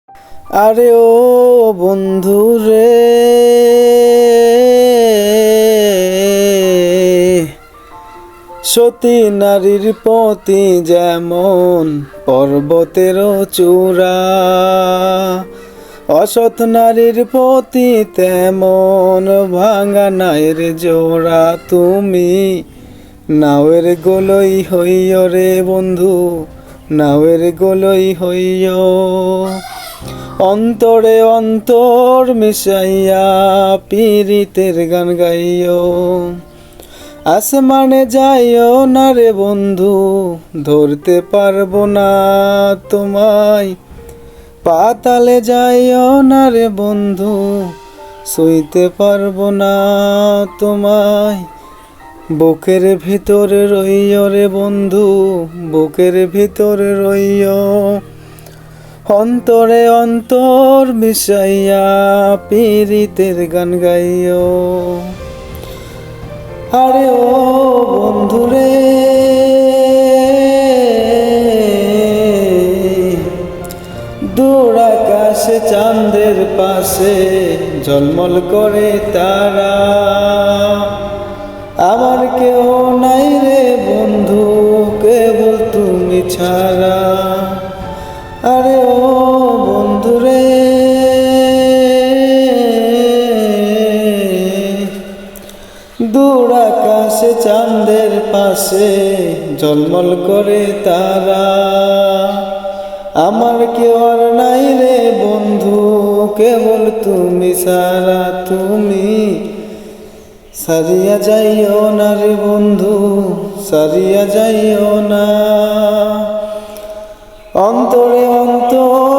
আরে ও বন্ধু রে, সতী নারীর পতি যেমন পর্বতেরও চূড়া, অসৎ নারীর পতি তেমন ভাঙা নায়ের জোড়া। তুমি নাওয়ের গোলই হইয় রে বন্ধু, নাওয়ের গোলই হইয়। অন্তরে অন্তর মিশাইয়া পীড়িতের গান গাইও। আসমানে যাইও না রে বন্ধু, ধরতে পারবো না তোমায়। পাতালে যাইও না রে বন্ধু, সইতে পারবো না তোমায়। বুকের ভিতরে রইও রে বন্ধু, বুকের ভিতরে রইও। অন্তরে অন্তর মিশাইয়া পীড়িতের গান গাইও। আরে ও বন্ধু রে, দূর আকাশে চাঁদের পাশে ঝলমল করে তারা। আমার কেউ নাই রে বন্ধু, কেবল তুমি ছাড়া। আরে ও বন্ধু রে, দূর আকাশে চাঁদের পাশে ঝলমল করে তারা। আমার কেউ আর নাই রে বন্ধু, কেবল তুমি ছাড়া। তুমি সারিয়া যাইও না রে বন্ধু, সারিয়া যাইও না। অন্তরে অন্তর